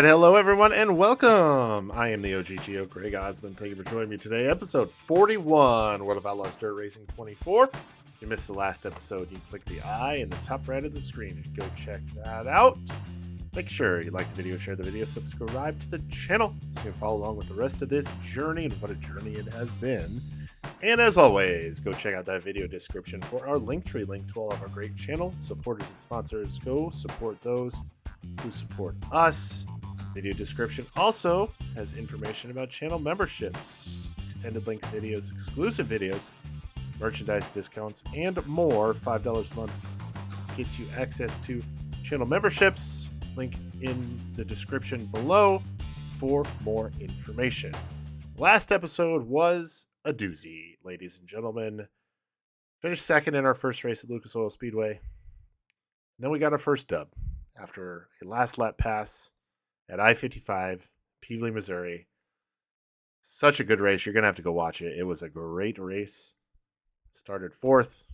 right, hello everyone, and welcome. I am the OGGO, Greg Osmond. Thank you for joining me today. Episode 41, World of Outlaws Dirt Racing 24. If you missed the last episode, you can click the I in the top right of the screen and go check that out. Make sure you like the video, share the video, subscribe to the channel so you can follow along with the rest of this journey, and what a journey it has been. And as always, go check out that video description for our Linktree link to all of our great channel supporters and sponsors. Go support those who support us. Video description also has information about channel memberships, extended length videos, exclusive videos, merchandise discounts, and more. $5 a month gets you access to channel memberships. Link in the description below for more information. Last episode was a doozy, ladies and gentlemen. Finished second in our first race at Lucas Oil Speedway. And then we got our first dub after a last lap pass at I-55, Peevely, Missouri. Such a good race. You're going to have to go watch it. It was a great race. Started fourth.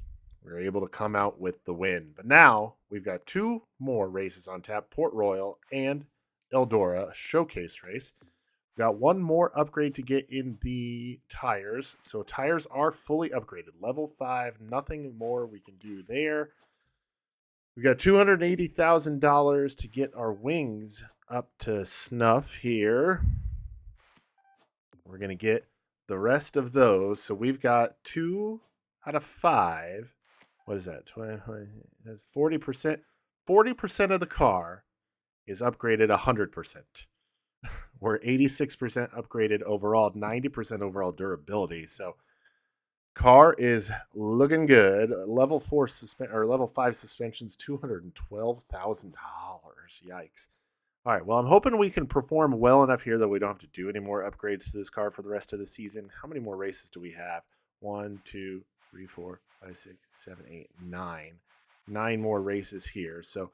We were able to come out with the win. But now we've got two more races on tap, Port Royal and Eldora, a showcase race. We've got one more upgrade to get in the tires. So tires are fully upgraded. Level 5, nothing more we can do there. We got $280,000 to get our wings up to snuff here. We're going to get the rest of those. So we've got 2 out of 5. What is that? 40%. 40% of the car is upgraded 100%. We're 86% upgraded overall, 90% overall durability. So car is looking good. Level 5 suspensions, $212,000. Yikes. All right, well, I'm hoping we can perform well enough here that we don't have to do any more upgrades to this car for the rest of the season. How many more races do we have? 1, 2, 3, 4, 5, 6, 7, 8, 9. 9 more races here. So,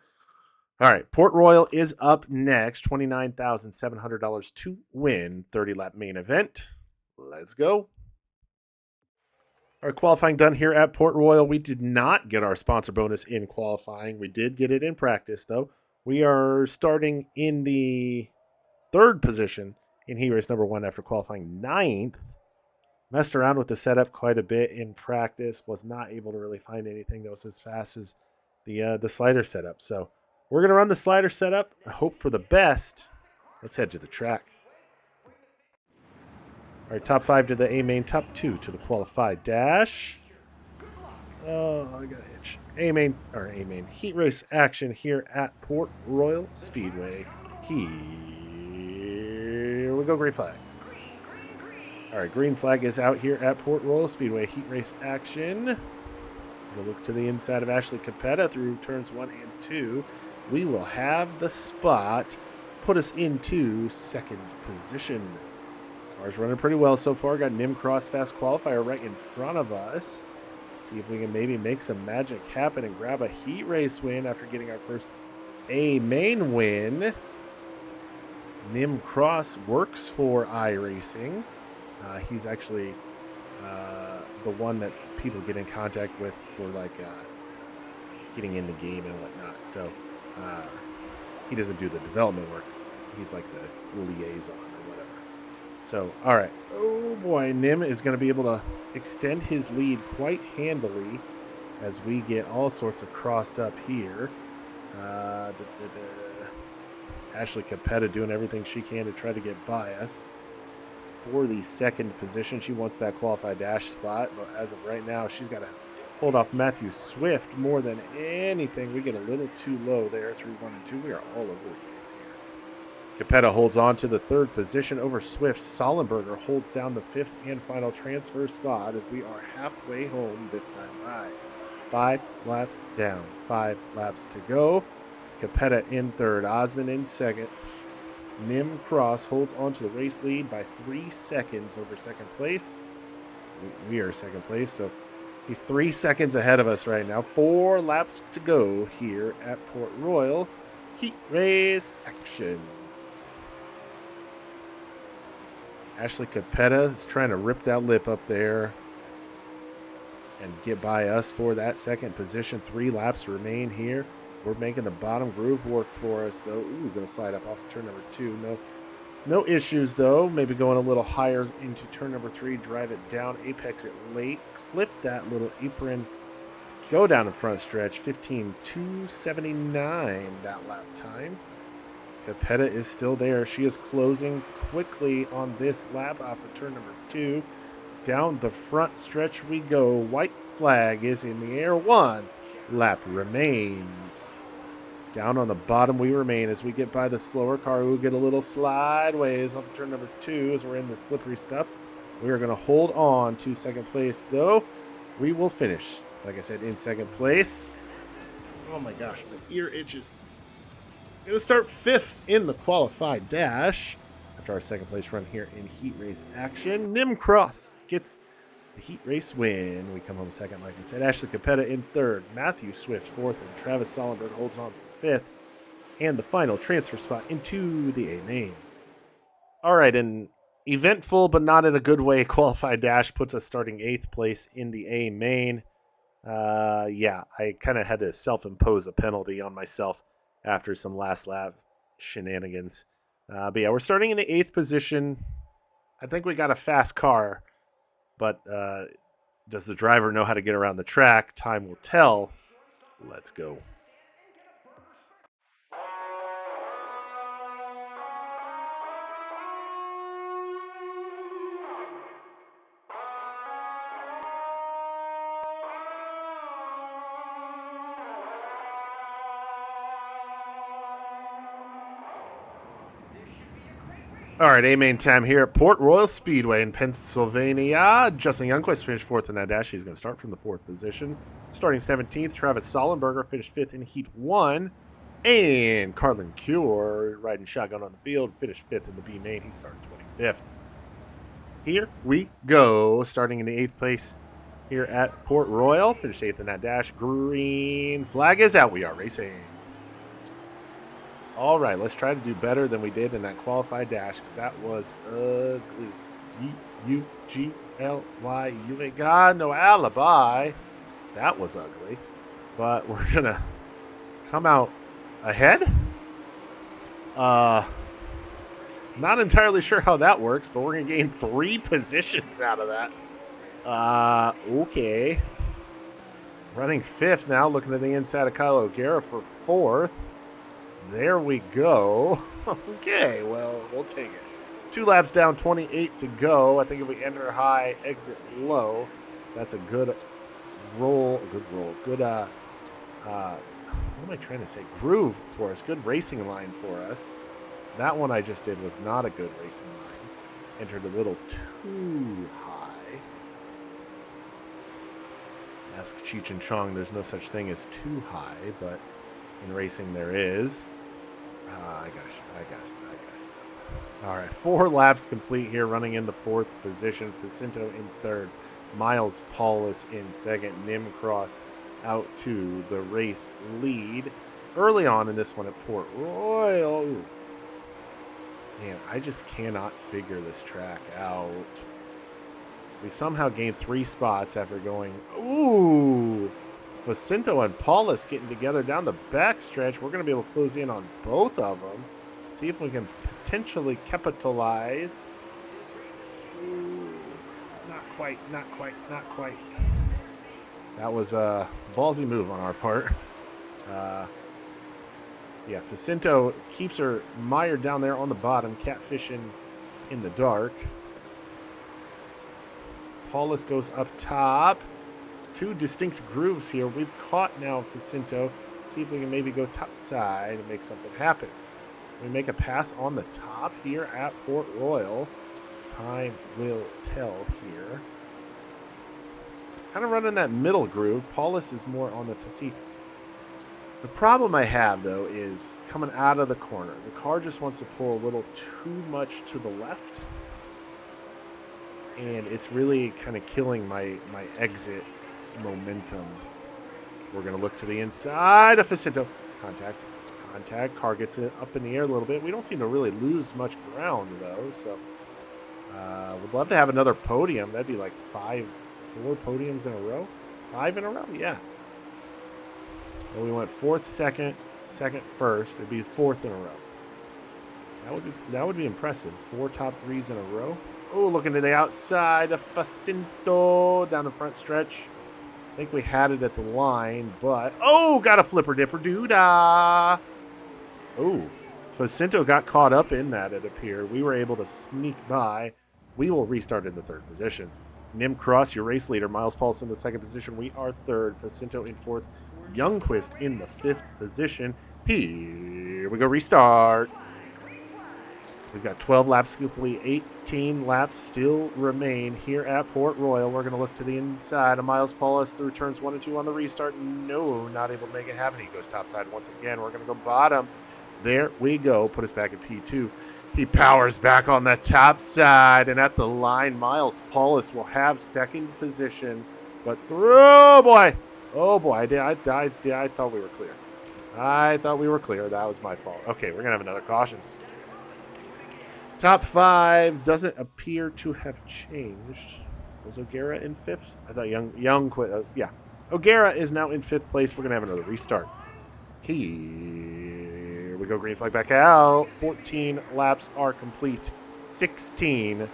all right, Port Royal is up next. $29,700 to win. 30-lap main event. Let's go. All right, qualifying done here at Port Royal. We did not get our sponsor bonus in qualifying. We did get it in practice, though. We are starting in the 3rd position in heat race number 1 after qualifying 9th. Messed around with the setup quite a bit in practice. Was not able to really find anything that was as fast as the slider setup. So we're going to run the slider setup. I hope for the best. Let's head to the track. All right, top 5 to the A main, top 2 to the qualified dash. Oh, I got an itch. A main heat race action here at Port Royal Speedway. Here we go, green flag. All right, green flag is out here at Port Royal Speedway. Heat race action. We'll look to the inside of Ashley Capetta through turns 1 and 2. We will have the spot put us into 2nd position. Car's running pretty well so far. Got Nim Cross Fast Qualifier right in front of us. See if we can maybe make some magic happen and grab a heat race win after getting our first A main win. Nim Cross works for iRacing. He's actually the one that people get in contact with for getting in the game and whatnot. So he doesn't do the development work. He's like the liaison or whatever. So, all right. Oh boy, Nim is going to be able to extend his lead quite handily as we get all sorts of crossed up here. Ashley Capetta doing everything she can to try to get by us for the 2nd position. She wants that qualified dash spot, but as of right now, she's got to hold off Matthew Swift more than anything. We get a little too low there through 1 and 2. We are all over the place here. Capetta holds on to the 3rd position over Swift. Sollenberger holds down the 5th and final transfer spot as we are halfway home this time by 5 laps down, 5 laps to go. Capetta in 3rd, Osmond in 2nd. Nim Cross holds on to the race lead by 3 seconds over 2nd place. We are 2nd place, so he's 3 seconds ahead of us right now. 4 laps to go here at Port Royal. Heat race action. Ashley Capetta is trying to rip that lip up there and get by us for that 2nd position. 3 laps remain here. We're making the bottom groove work for us, though. Ooh, going to slide up off of turn number 2. No issues, though. Maybe going a little higher into turn number 3. Drive it down. Apex it late. Clip that little apron. Go down the front stretch. 15.279 that lap time. Capetta is still there. She is closing quickly on this lap off of turn number 2. Down the front stretch we go. White flag is in the air. 1 lap remains. Down on the bottom we remain as we get by the slower car. We'll get a little slideways off of turn number 2 as we're in the slippery stuff. We are going to hold on to second place, though. We will finish, like I said, in second place. Oh my gosh, my ear itches. Going to start 5th in the qualified dash after our second place run here in heat race action. Nimcross gets the heat race win. We come home second, like I said. Ashley Capetta in 3rd. Matthew Swift 4th. And Travis Solenberg holds on for 5th. And the final transfer spot into the A main. All right, an eventful but not in a good way qualified dash puts us starting 8th place in the A main. Yeah, I kind of had to self-impose a penalty on myself after some last lap shenanigans. But yeah, we're starting in the 8th position. I think we got a fast car. But does the driver know how to get around the track? Time will tell. Let's go. All right, A-main time here at Port Royal Speedway in Pennsylvania. Justin Youngquist finished 4th in that dash. He's going to start from the 4th position. Starting 17th, Travis Solenberger finished 5th in Heat 1. And Carlin Cure, riding shotgun on the field, finished 5th in the B-main. He started 25th. Here we go. Starting in the 8th place here at Port Royal. Finished 8th in that dash. Green flag is out. We are racing. All right, let's try to do better than we did in that qualified dash because that was ugly. U-G-L-Y-U. God, no alibi. That was ugly. But we're going to come out ahead. Not entirely sure how that works, but we're going to gain 3 positions out of that. Okay. Running 5th now, looking at the inside of Kyle O'Gara for 4th. There we go. Okay, well, we'll take it. 2 laps down, 28 to go. I think if we enter high, exit low, that's a good roll. Good, what am I trying to say? Groove for us. Good racing line for us. That one I just did was not a good racing line. Entered a little too high. Ask Cheech and Chong, there's no such thing as too high, but in racing there is. I got all right, 4 laps complete here, running in the 4th position. Jacinto in 3rd. Miles Paulus in 2nd. Nimcross out to the race lead. Early on in this one at Port Royal. Ooh. Man, I just cannot figure this track out. We somehow gained 3 spots after going, ooh. Jacinto and Paulus getting together down the backstretch. We're going to be able to close in on both of them. See if we can potentially capitalize. Ooh, not quite. That was a ballsy move on our part. Yeah, Jacinto keeps her mired down there on the bottom, catfishing in the dark. Paulus goes up top. 2 distinct grooves here. We've caught now Jacinto. See if we can maybe go top side and make something happen. We make a pass on the top here at Port Royal. Time will tell here. Kind of running that middle groove. Paulus is more on the see. The problem I have, though, is coming out of the corner. The car just wants to pull a little too much to the left. And it's really kind of killing my exit momentum. We're going to look to the inside of Jacinto. Contact. Car gets it up in the air a little bit. We don't seem to really lose much ground, though. So would love to have another podium. That'd be like 4 podiums in a row. 5 in a row? Yeah. Well, we went fourth, second, second, first. It'd be fourth in a row. That would be impressive. 4 top 3s in a row. Oh, looking to the outside of Facinto down the front stretch. I think we had it at the line, but oh, got a flipper dipper doodah. Oh, Facinto got caught up in that, it appeared. We were able to sneak by. We will restart in the third position. Nim Cross, your race leader. Miles Paulson in the second position. We are third. Facinto in fourth. Youngquist in the fifth position. Here we go, restart. We've got 12 laps complete. 18 laps still remain here at Port Royal. We're going to look to the inside of Miles Paulus through turns 1 and 2 on the restart. No, not able to make it happen. He goes topside once again. We're going to go bottom. There we go. Put us back at P2. He powers back on the top side. And at the line, Miles Paulus will have second position. But oh boy. Oh boy. I thought we were clear. I thought we were clear. That was my fault. Okay, we're going to have another caution. Top 5 doesn't appear to have changed. Was O'Gara in 5th? I thought Young quit. Yeah. O'Gara is now in 5th place. We're going to have another restart. Here we go. Green flag back out. 14 laps are complete. 16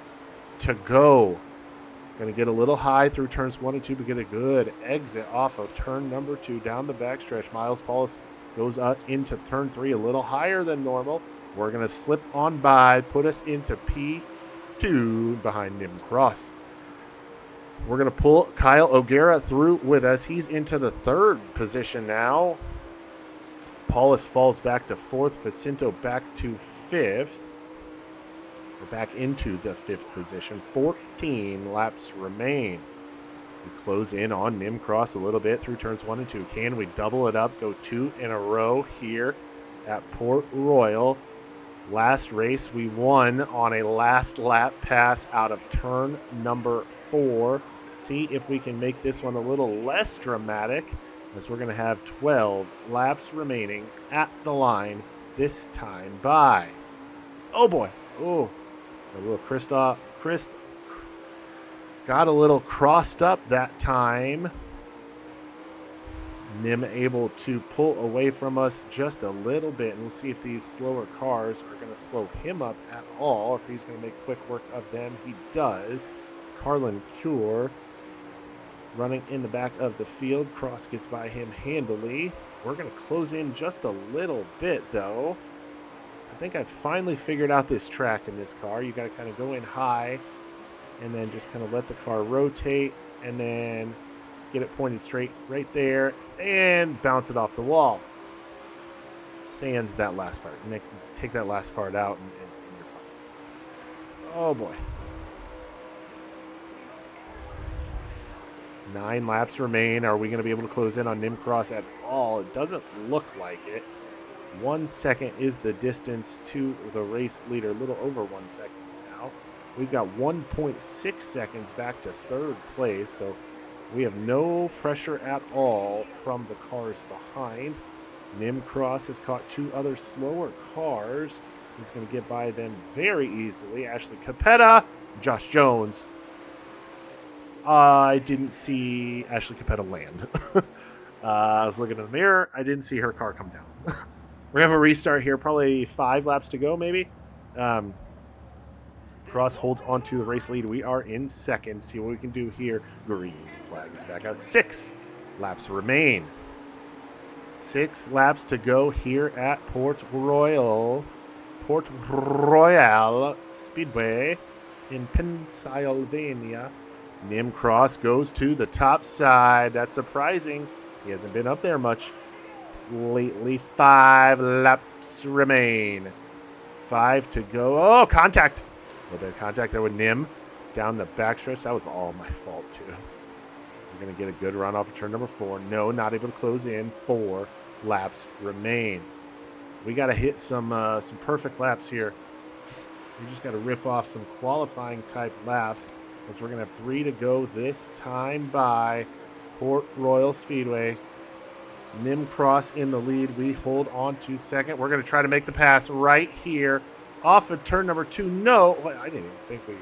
to go. Going to get a little high through turns 1 and 2, but get a good exit off of turn number 2 down the backstretch. Miles Paulus goes up into turn 3 a little higher than normal. We're going to slip on by, put us into P2 behind Nim Cross. We're going to pull Kyle O'Gara through with us. He's into the third position now. Paulus falls back to 4th. Facinto back to 5th. We're back into the 5th position. 14 laps remain. We close in on Nim Cross a little bit through turns 1 and 2. Can we double it up, go 2 in a row here at Port Royal? Last race, we won on a last lap pass out of turn number 4. See if we can make this one a little less dramatic, as we're going to have 12 laps remaining at the line this time by. Oh boy. Oh, a little Chris got a little crossed up that time. Nim able to pull away from us just a little bit, and we'll see if these slower cars are going to slow him up at all, if he's going to make quick work of them. He does. Carlin Cure running in the back of the field. Cross gets by him handily. We're going to close in just a little bit, though. I think I finally figured out this track in this car. You got to kind of go in high and then just kind of let the car rotate and then get it pointed straight right there and bounce it off the wall. Sans that last part. Take that last part out and you're fine. Oh boy. 9 laps remain. Are we going to be able to close in on Nim Cross at all? It doesn't look like it. 1 second is the distance to the race leader. A little over 1 second now. We've got 1.6 seconds back to third place, so we have no pressure at all from the cars behind. Nim Cross has caught 2 other slower cars. He's going to get by them very easily. Ashley Capetta, Josh Jones. I didn't see Ashley Capetta land. I was looking in the mirror. I didn't see her car come down. We're going to have a restart here. Probably 5 laps to go, maybe. Cross holds onto the race lead. We are in second. See what we can do here. Green flag is back out. 6 laps remain. 6 laps to go here at Port Royal Speedway in Pennsylvania. Nim Cross goes to the top side. That's surprising. He hasn't been up there much lately. 5 laps remain. 5 to go. Oh, contact. A little bit of contact there with Nim down the backstretch. That was all my fault, too. We're going to get a good run off of turn number 4. No, not able to close in. 4 laps remain. We got to hit some perfect laps here. We just got to rip off some qualifying type laps, as we're going to have 3 to go this time by Port Royal Speedway. Nim Cross in the lead. We hold on to second. We're going to try to make the pass right here off of turn number 2. No, I didn't even think we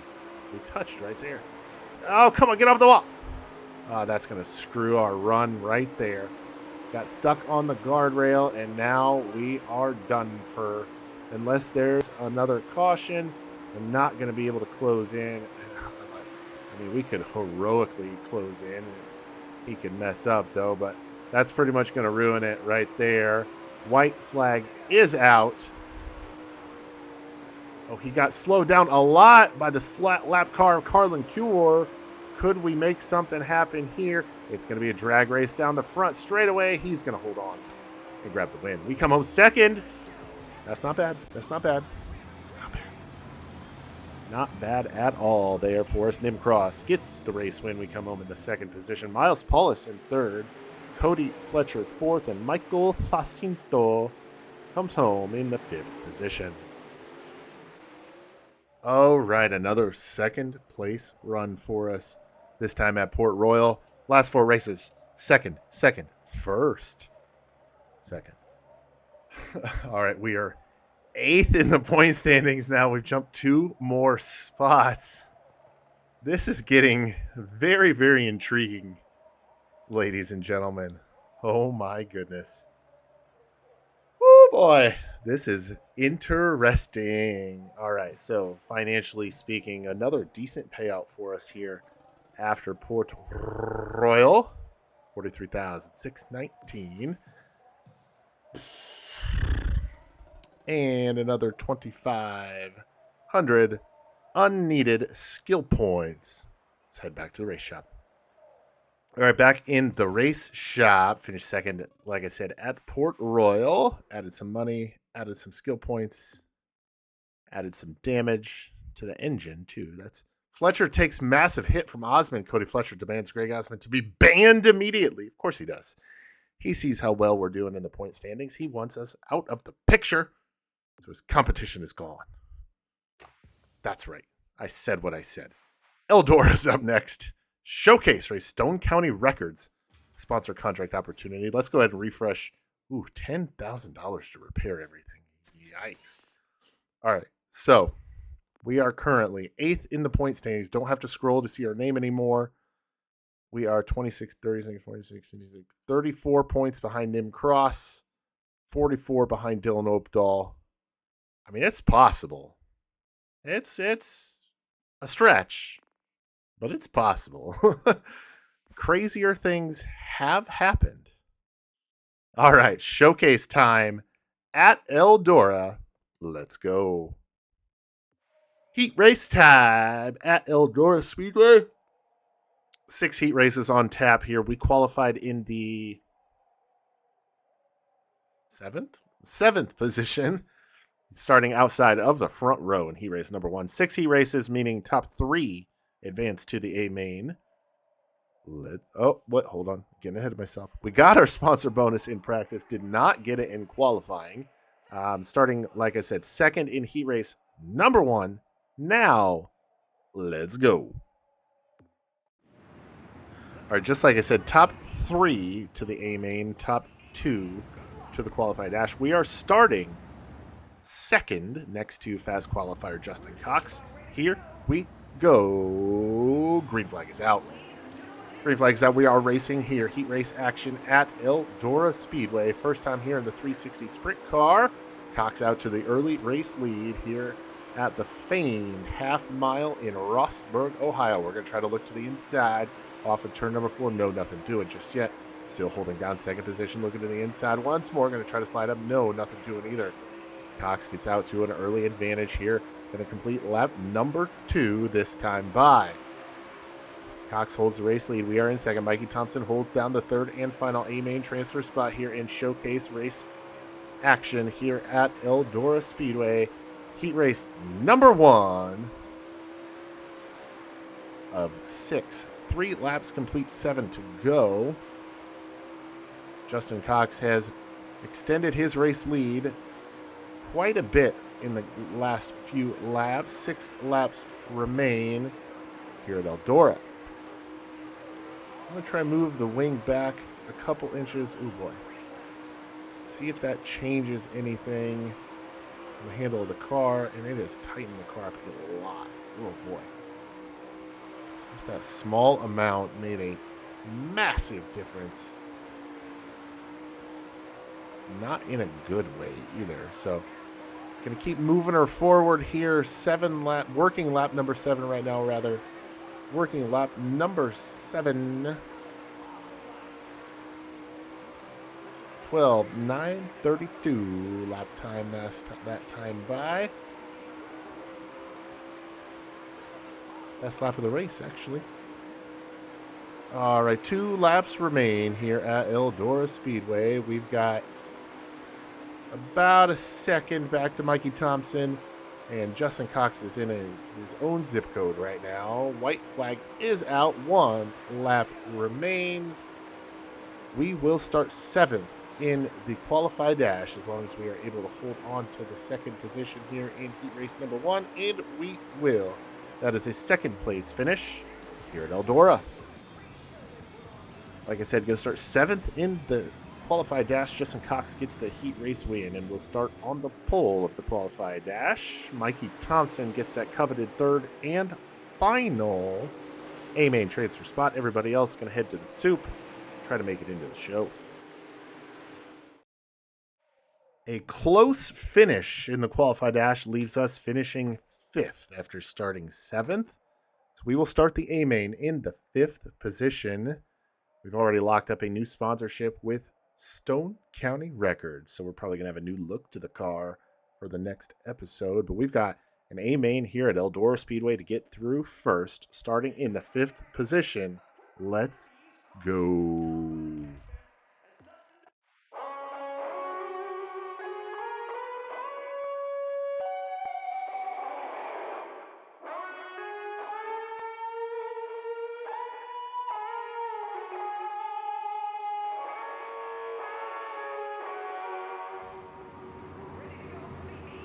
touched right there. Oh, come on, get off the wall. That's going to screw our run right there. Got stuck on the guardrail, and now we are done for. Unless there's another caution, I'm not going to be able to close in. I mean, we could heroically close in. He could mess up, though, but that's pretty much going to ruin it right there. White flag is out. Oh, he got slowed down a lot by the lap car of Carlin Cure. Could we make something happen here? It's going to be a drag race down the front straight away. He's going to hold on and grab the win. We come home second. That's not bad. That's not bad. That's not bad. Not bad at all there for us. Nimcross gets the race win. We come home in the second position. Miles Paulus in third. Cody Fletcher fourth. And Michael Facinto comes home in the fifth position. All right, another second place run for us. This time at Port Royal. Last four races. Second, first, second. All right, we are eighth in the point standings now. We've jumped 2 more spots. This is getting very, very intriguing, ladies and gentlemen. Oh my goodness. Oh boy, this is interesting. All right, so financially speaking, another decent payout for us here after Port Royal. 43,619. And another 2,500 unneeded skill points. Let's head back to the race shop. All right, back in the race shop. Finished second, like I said, at Port Royal. Added some money, added some skill points, added some damage to the engine, too. That's Fletcher takes massive hit from Osmond. Cody Fletcher demands Greg Osmond to be banned immediately. Of course he does. He sees how well we're doing in the point standings. He wants us out of the picture, so his competition is gone. That's right. I said what I said. Eldora's up next. Showcase race, Stone County Records. Sponsor contract opportunity. Let's go ahead and refresh. Ooh, $10,000 to repair everything. Yikes. All right, so we are currently 8th in the point standings. Don't have to scroll to see our name anymore. We are 26, 36, 46, 56, 34 points behind Nim Cross, 44 behind Dylan Opdahl. I mean, it's possible. It's a stretch, but it's possible. Crazier things have happened. All right, showcase time at Eldora. Let's go. Heat race time at Eldora Speedway. 6 heat races on tap here. We qualified in the seventh position, starting outside of the front row in heat race number 1. 6 heat races, meaning top 3 advance to the A main. Hold on. Getting ahead of myself. We got our sponsor bonus in practice. Did not get it in qualifying. Starting, like I said, second in heat race number 1. Now, let's go. All right, just like I said, top 3 to the A main, top 2 to the qualified dash. We are starting second next to fast qualifier Justin Cox. Here we go. Green flag is out. Green flag is out. We are racing here. Heat race action at Eldora Speedway. First time here in the 360 sprint car. Cox out to the early race lead here at the famed half mile in Rossburg, Ohio. We're going to try to look to the inside off of turn number 4. No, nothing doing just yet. Still holding down second position, looking to the inside once more. Going to try to slide up. No, nothing doing either. Cox gets out to an early advantage here. Going to complete lap number 2 this time by. Cox holds the race lead. We are in second. Mikey Thompson holds down the third and final A-main transfer spot here in showcase race action here at Eldora Speedway. Heat race number 1 of 6. 3 laps complete, 7 to go. Justin Cox has extended his race lead quite a bit in the last few laps. 6 laps remain here at Eldora. I'm going to try and move the wing back a couple inches. Oh boy. See if that changes anything. The handle of the car, and it has tightened the car up a lot. Oh boy. Just that small amount made a massive difference. not in a good way either. So going to keep moving her forward here. Working lap number 7 right now, rather. Working lap number 7. 12:9:32 lap time that time by. Best lap of the race, actually. All right, 2 laps remain here at Eldora Speedway. We've got about a second back to Mikey Thompson, and Justin Cox is in his own zip code right now. White flag is out. 1 lap remains. We will start 7th in the qualified dash as long as we are able to hold on to the second position here in heat race number 1, and we will. That is a second place finish here at Eldora. Like I said, going to start 7th in the qualified dash. Justin Cox gets the heat race win, and we'll start on the pole of the qualified dash. Mikey Thompson gets that coveted 3rd and final A-main transfer spot. Everybody else going to head to the soup, try to make it into the show. A close finish in the qualified dash leaves us finishing 5th after starting 7th. So we will start the A-main in the 5th position. We've already locked up a new sponsorship with Stone County Records, so we're probably going to have a new look to the car for the next episode. But we've got an A-main here at Eldora Speedway to get through first, starting in the 5th position. Let's go.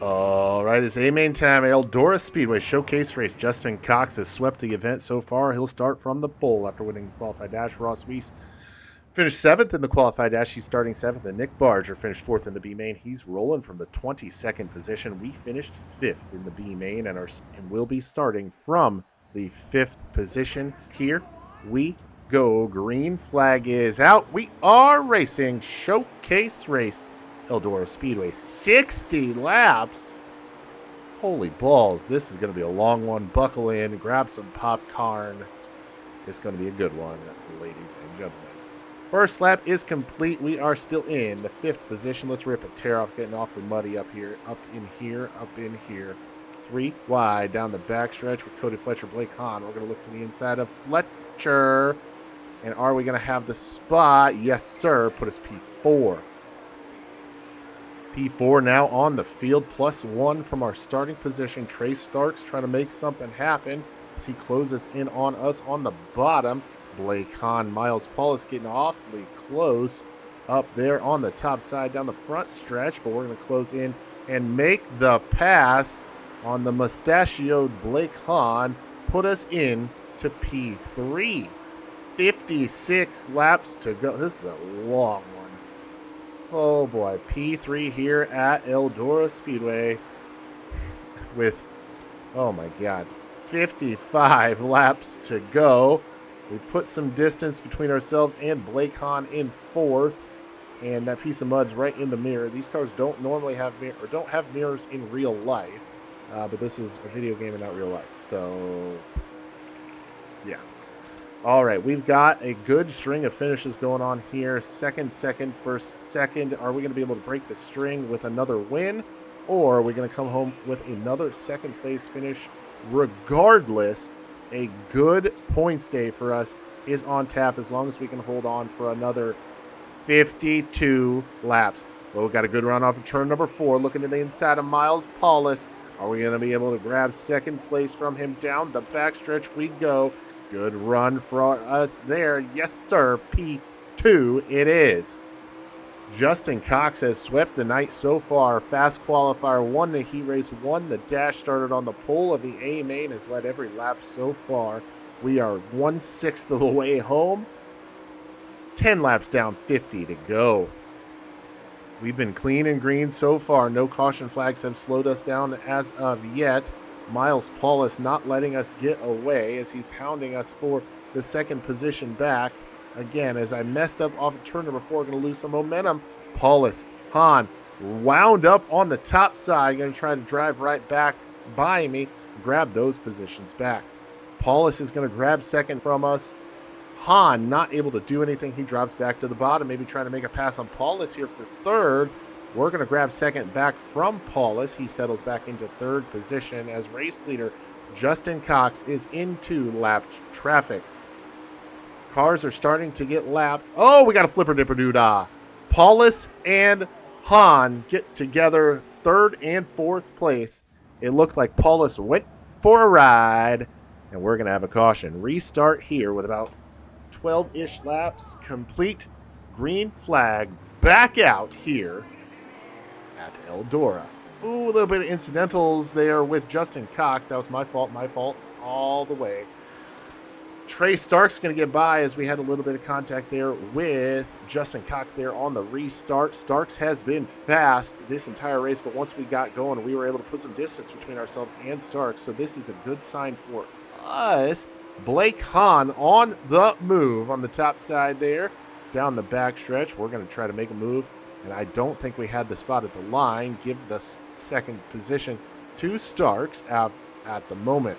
All right, it's A-main time. Eldora Speedway Showcase Race. Justin Cox has swept the event so far. He'll start from the pole after winning the qualified dash. Ross Weiss finished 7th in the qualified dash. He's starting 7th. And Nick Barger finished 4th in the B-main. He's rolling from the 22nd position. We finished 5th in the B-main and will be starting from the 5th position. Here we go. Green flag is out. We are racing Showcase Race. Eldora Speedway, 60 laps. Holy balls, this is going to be a long one. Buckle in, grab some popcorn. It's going to be a good one, ladies and gentlemen. First lap is complete. We are still in the 5th position. Let's rip a tear off, getting awfully muddy up here, up in here. 3 wide down the backstretch with Cody Fletcher, Blake Hahn. We're going to look to the inside of Fletcher. And are we going to have the spot? Yes, sir. Put us P4. P4 now on the field, +1 from our starting position. Trey Starks trying to make something happen as he closes in on us on the bottom. Blake Hahn, Miles Paulus getting awfully close up there on the top side down the front stretch, but we're going to close in and make the pass on the mustachioed Blake Hahn, put us in to P3. 56 laps to go. This is a long one. Oh boy, P3 here at Eldora Speedway with, oh my God, 55 laps to go. We put some distance between ourselves and Blake Hahn in 4th, and that piece of mud's right in the mirror. These cars don't normally have don't have mirrors in real life, but this is a video game and not real life. So, yeah. All right, we've got a good string of finishes going on here. Second, first, second. Are we going to be able to break the string with another win, or are we going to come home with another second place finish? Regardless, a good points day for us is on tap as long as we can hold on for another 52 laps. Well, we've got a good run off of turn number 4. Looking to the inside of Miles Paulus. Are we going to be able to grab second place from him? Down the backstretch we go. Good run for us there. Yes, sir. P2 it is. Justin Cox has swept the night so far. Fast qualifier, won the heat race, won the dash, started on the pole of the A-main, has led every lap so far. We are 1/6 of the way home. 10 laps down, 50 to go. We've been clean and green so far. No caution flags have slowed us down as of yet. Miles Paulus not letting us get away as he's hounding us for the second position back. Again, as I messed up off of turn number 4, going to lose some momentum. Paulus Han wound up on the top side, going to try to drive right back by me, grab those positions back. Paulus is going to grab second from us. Han not able to do anything. He drops back to the bottom, maybe trying to make a pass on Paulus here for third. We're going to grab second back from Paulus. He settles back into third position as race leader Justin Cox is into lapped traffic. Cars are starting to get lapped. Oh, we got a flipper dipper doo-dah. Paulus and Han get together third and fourth place. It looked like Paulus went for a ride, and we're going to have a caution. Restart here with about 12-ish laps complete. Green flag back out here at Eldora. Ooh, a little bit of incidentals there with Justin Cox. That was my fault all the way. Trey Stark's going to get by as we had a little bit of contact there with Justin Cox there on the restart. Starks has been fast this entire race, but once we got going, we were able to put some distance between ourselves and Starks, so this is a good sign for us. Blake Hahn on the move on the top side there. Down the back stretch, we're going to try to make a move, and I don't think we had the spot at the line. Give the second position to Starks at the moment.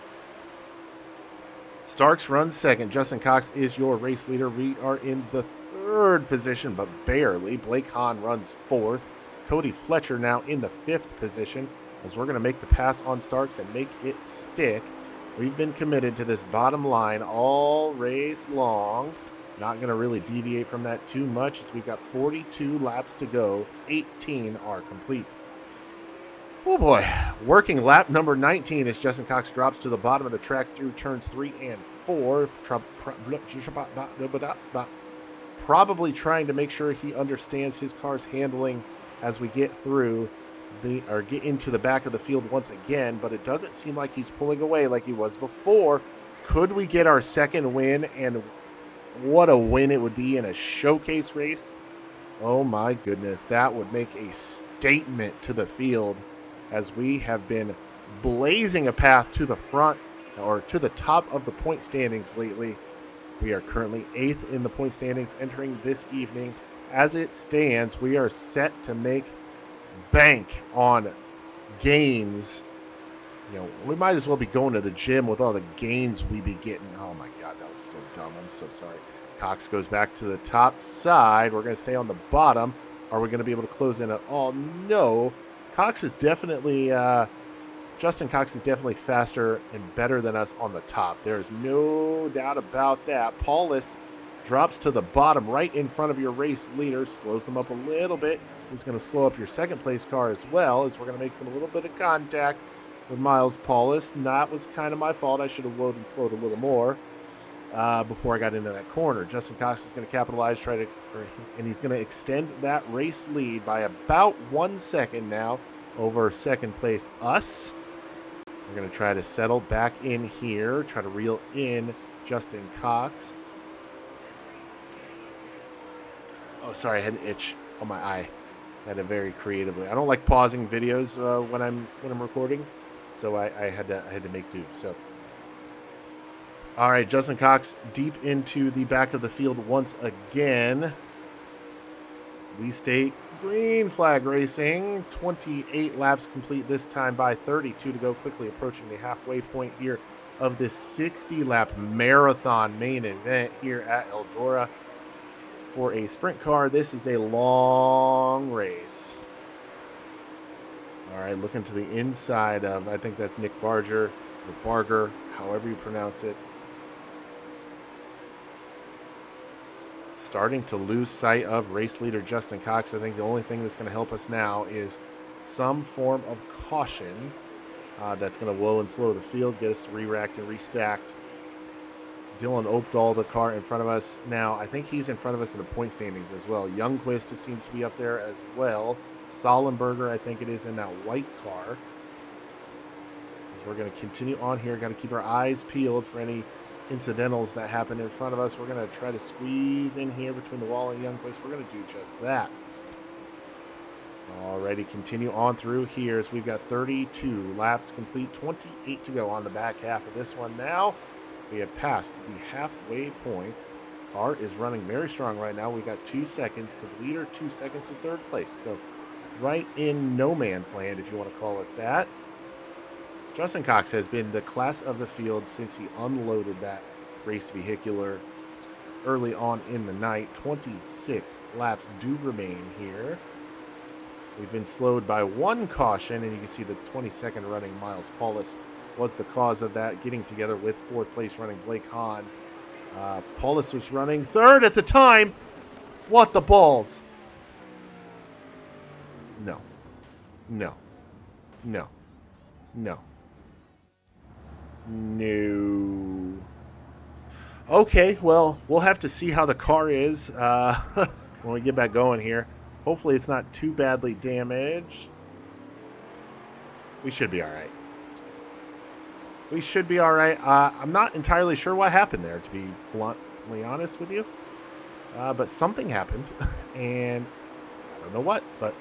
Starks runs second. Justin Cox is your race leader. We are in the third position, but barely. Blake Hahn runs fourth. Cody Fletcher now in the fifth position as we're going to make the pass on Starks and make it stick. We've been committed to this bottom line all race long. Not going to really deviate from that too much as we've got 42 laps to go. 18 are complete. Oh boy, working lap number 19 as Justin Cox drops to the bottom of the track through turns 3 and 4. Probably trying to make sure he understands his car's handling as we get through get into the back of the field once again, but it doesn't seem like he's pulling away like he was before. Could we get our second win? And what a win it would be in a showcase race. Oh my goodness, that would make a statement to the field as we have been blazing a path to the front or to the top of the point standings lately. We are currently 8th in the point standings entering this evening. As it stands, we are set to make bank on gains. You know, we might as well be going to the gym with all the gains we be getting. Oh my God, that was so dumb. I'm so sorry. Cox goes back to the top side. We're going to stay on the bottom. Are we going to be able to close in at all? No. Cox is definitely, Justin Cox is definitely faster and better than us on the top. There's no doubt about that. Paulus drops to the bottom right in front of your race leader, slows him up a little bit. He's going to slow up your second place car as well as we're going to make a little bit of contact with Miles Paulus. And that was kind of my fault. I should have loaded and slowed a little more before I got into that corner. Justin Cox is going to capitalize, and he's going to extend that race lead by about 1 second now over second place us. We're going to try to settle back in here, try to reel in Justin Cox. Oh, sorry, I had an itch on my eye. I had it very creatively. I don't like pausing videos when I'm recording, so I had to make do. So, all right, Justin Cox deep into the back of the field once again. We stay green flag racing. 28 laps complete this time by 32 to go. Quickly approaching the halfway point here of this 60-lap marathon main event here at Eldora. For a sprint car, this is a long race. All right, looking to the inside of, I think that's Nick Barger, or Barger, however you pronounce it. Starting to lose sight of race leader Justin Cox. I think the only thing that's going to help us now is some form of caution that's going to WoO and slow the field, get us re-racked and restacked. Dylan Opdahl, the car in front of us now. I think he's in front of us in the point standings as well. Youngquist seems to be up there as well. Sollenberger, I think it is, in that white car. As we're going to continue on here, got to keep our eyes peeled for any incidentals that happen in front of us. We're going to try to squeeze in here between the wall and Youngquist. We're going to do just that. Alrighty, continue on through here as we've got 32 laps complete, 28 to go on the back half of this one now. We have passed the halfway point. Car is running very strong right now. We got 2 seconds to the leader, 2 seconds to third place. So right in no man's land, if you want to call it that. Justin Cox has been the class of the field since he unloaded that race vehicular early on in the night. 26 laps do remain here. We've been slowed by one caution, and you can see the 22nd running Miles Paulus was the cause of that, getting together with fourth place running Blake Hahn. Paulus was running third at the time. What the balls? No. No. No. No. No. Okay, well, we'll have to see how the car is when we get back going here. Hopefully it's not too badly damaged. We should be all right. We should be all right. I'm not entirely sure what happened there, to be bluntly honest with you. But something happened, and I don't know what. But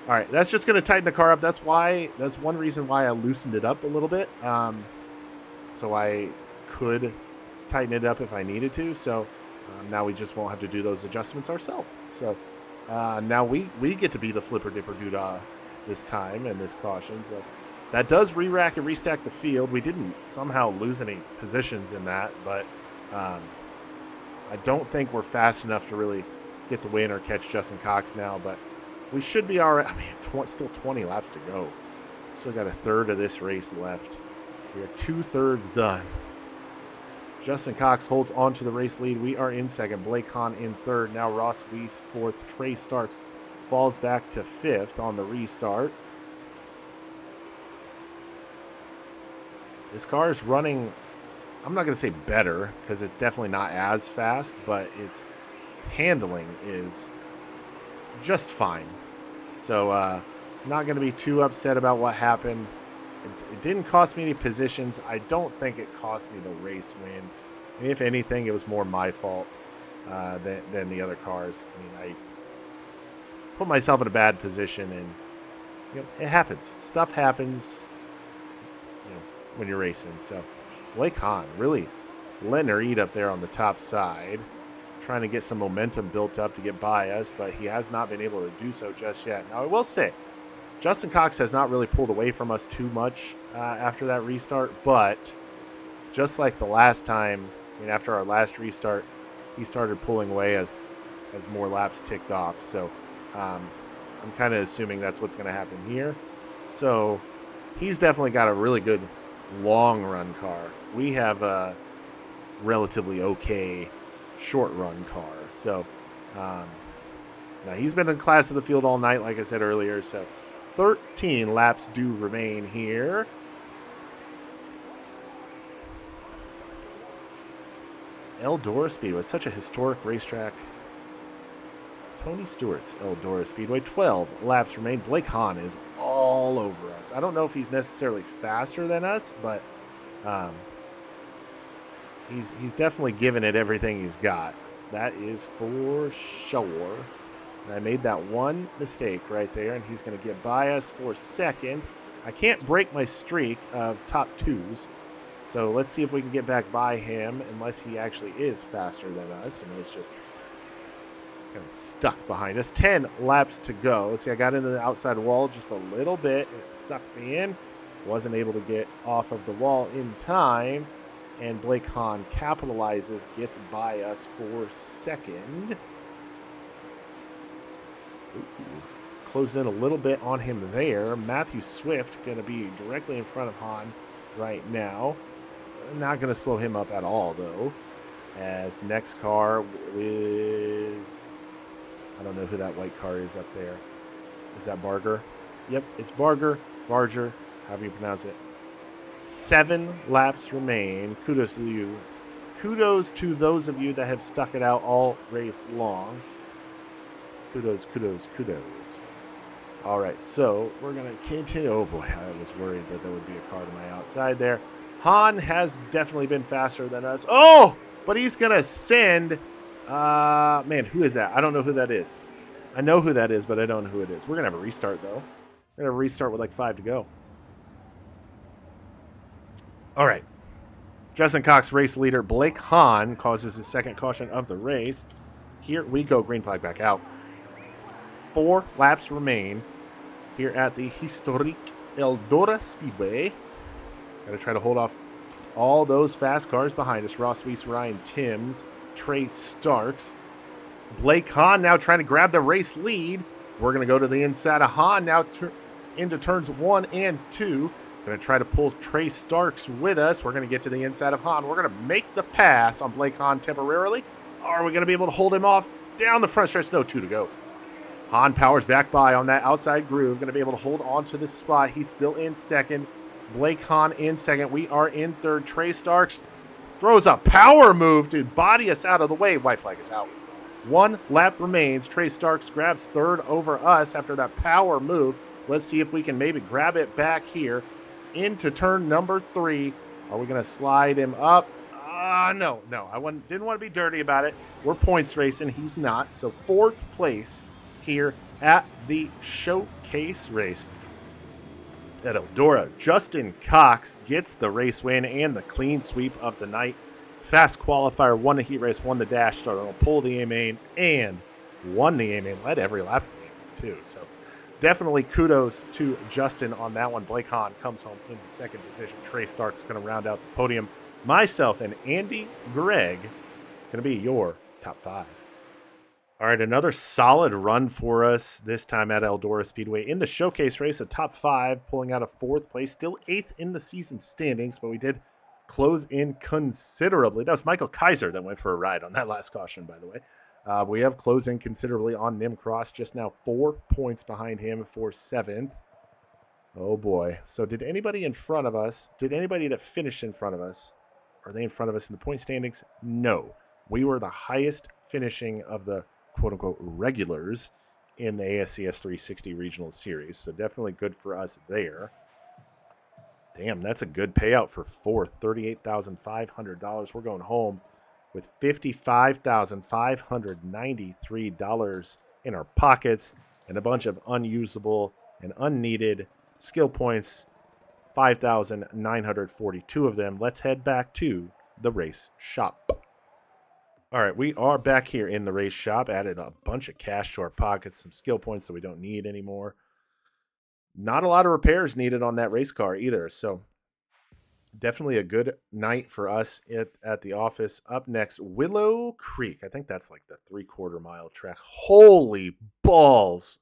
all right, that's just going to tighten the car up. That's one reason why I loosened it up a little bit, so I could tighten it up if I needed to. So now we just won't have to do those adjustments ourselves. So now we get to be the flipper dipper doodah this time and this caution. So that does re-rack and restack the field. We didn't somehow lose any positions in that, but I don't think we're fast enough to really get the win or catch Justin Cox now, but we should be all right. I mean, still 20 laps to go. Still got a third of this race left. We are 2/3 done. Justin Cox holds on to the race lead. We are in second. Blake Hahn in third. Now Ross Weiss fourth. Trey Starks falls back to fifth on the restart. This car is running, I'm not going to say better, because it's definitely not as fast, but its handling is just fine. So not going to be too upset about what happened. It didn't cost me any positions. I don't think it cost me the race win. And if anything, it was more my fault than the other cars. I mean, I put myself in a bad position, and it happens. Stuff happens when you're racing. So Blake Hahn really letting her eat up there on the top side, trying to get some momentum built up to get by us, but he has not been able to do so just yet. Now, I will say, Justin Cox has not really pulled away from us too much after that restart, but just like the last time, after our last restart, he started pulling away as more laps ticked off. So I'm kind of assuming that's what's going to happen here. So he's definitely got a really good long run car. We have a relatively okay short run car. So now he's been in class of the field all night, like I said earlier. So 13 laps do remain here. Eldora Speedway, such a historic racetrack. Tony Stewart's Eldora Speedway, 12 laps remain. Blake Hahn is all over us. I don't know if he's necessarily faster than us, but he's definitely given it everything he's got. That is for sure. And I made that one mistake right there, and he's going to get by us for second. I can't break my streak of top twos, so let's see if we can get back by him, unless he actually is faster than us and is just kind of stuck behind us. 10 laps to go. See, I got into the outside wall just a little bit, and it sucked me in. Wasn't able to get off of the wall in time, and Blake Hahn capitalizes, gets by us for second. Closed in a little bit on him there. Matthew Swift going to be directly in front of Hahn right now. Not going to slow him up at all, though, as next car is, I don't know who that white car is up there. Is that Barger? Yep, it's Barger, however you pronounce it. 7 laps remain. Kudos to you. Kudos to those of you that have stuck it out all race long. Kudos. All right, so we're going to continue. Oh, boy, I was worried that there would be a car to my outside there. Hahn has definitely been faster than us. Oh, but he's going to send... man, who is that? I don't know who that is. I know who that is, but I don't know who it is. We're going to have a restart, though. We're going to have a restart with like 5 to go. All right. Justin Cox, race leader. Blake Hahn causes his second caution of the race. Here we go. Green flag back out. 4 laps remain. here at the historic Eldora Speedway. Gotta try to hold off all those fast cars behind us. Ross Weiss, Ryan Timms, Trey Starks. Blake Hahn now trying to grab the race lead. We're going to go to the inside of Hahn now into turns 1 and 2. Going to try to pull Trey Starks with us. We're going to get to the inside of Hahn. We're going to make the pass on Blake Hahn temporarily. Are we going to be able to hold him off down the front stretch? No, 2 to go. Hahn powers back by on that outside groove. Going to be able to hold on to this spot. He's still in second. Blake Hahn in second. We are in third. Trey Starks throws a power move to body us out of the way. White flag is out. 1 lap remains. Trey Starks grabs third over us after that power move. Let's see if we can maybe grab it back here into turn number 3. Are we going to slide him up? No. Didn't want to be dirty about it. We're points racing. He's not. So 4th place here at the showcase race at Eldora. Justin Cox gets the race win and the clean sweep of the night. Fast qualifier, won the heat race, won the dash, started on pole the A-main, and won the A-main. Led every lap too. So definitely kudos to Justin on that one. Blake Hahn comes home in the second position. Trey Starks going to round out the podium. Myself and Andy Gregg going to be your top 5. All right, another solid run for us this time at Eldora Speedway. In the showcase race, a top 5, pulling out a 4th place. Still 8th in the season standings, but we did close in considerably. That was Michael Kaiser that went for a ride on that last caution, by the way. We have closed in considerably on Nim Cross, just now 4 points behind him for 7th. Oh, boy. So did anybody that finished in front of us, are they in front of us in the point standings? No. We were the highest finishing of the quote-unquote regulars in the ASCS 360 Regional Series. So definitely good for us there. Damn, that's a good payout for 4th. $38,500. We're going home with $55,593 in our pockets and a bunch of unusable and unneeded skill points. 5,942 of them. Let's head back to the race shop. All right, we are back here in the race shop. Added a bunch of cash to our pockets, some skill points that we don't need anymore. Not a lot of repairs needed on that race car either. So definitely a good night for us at the office. Up next, Willow Creek. I think that's like the 3/4 mile track. Holy balls.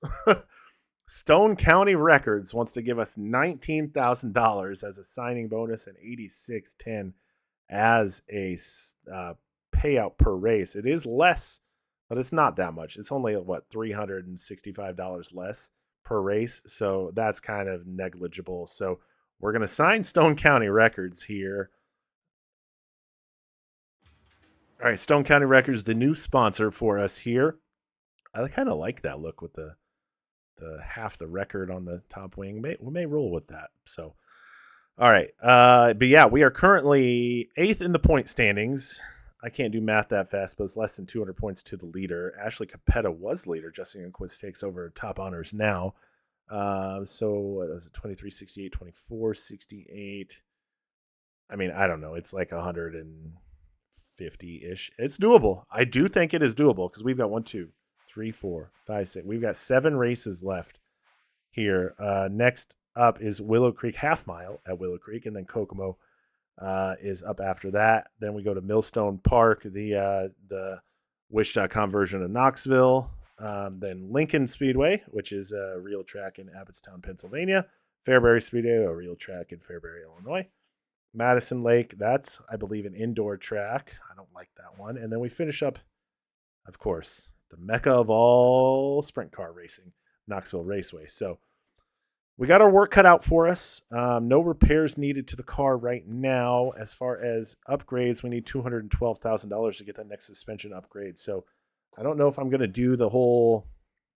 Stone County Records wants to give us $19,000 as a signing bonus and $86,10 as a payout per race. It is less, but it's not that much. It's only $365 less per race, so that's kind of negligible. So we're going to sign Stone County Records here. All right, Stone County Records, the new sponsor for us here. I kind of like that look with the half the record on the top wing. We may roll with that. So, all right. But yeah, we are currently 8th in the point standings. I can't do math that fast, but it's less than 200 points to the leader. Ashley Capetta was leader. Justin Quist takes over top honors now. So what was it? 23, 68, 24, 68. I mean, I don't know. It's like 150-ish. It's doable. I do think it is doable because we've got 1, 2, 3, 4, 5, 6. We've got 7 races left here. Next up is Willow Creek Half Mile at Willow Creek, and then Kokomo is up after that. Then we go to Millstone Park, the Wish.com version of Knoxville. Then Lincoln Speedway, which is a real track in Abbottstown, Pennsylvania. Fairbury Speedway, a real track in Fairbury, Illinois. Madison Lake, that's, I believe, an indoor track. I don't like that one. And then we finish up, of course, the mecca of all sprint car racing, Knoxville Raceway. So we got our work cut out for us. No repairs needed to the car right now. As far as upgrades, we need $212,000 to get that next suspension upgrade. So I don't know if I'm going to do the whole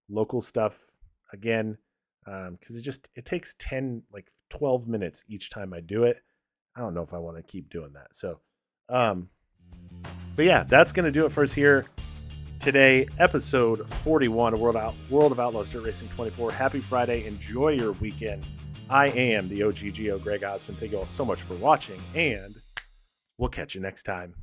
local stuff again because it takes 12 minutes each time I do it. I don't know if I want to keep doing that. So, but yeah, that's going to do it for us here today. Episode 41 of World of Outlaws Dirt Racing 24. Happy Friday. Enjoy your weekend. I am the OGGO, Greg Osmond. Thank you all so much for watching, and we'll catch you next time.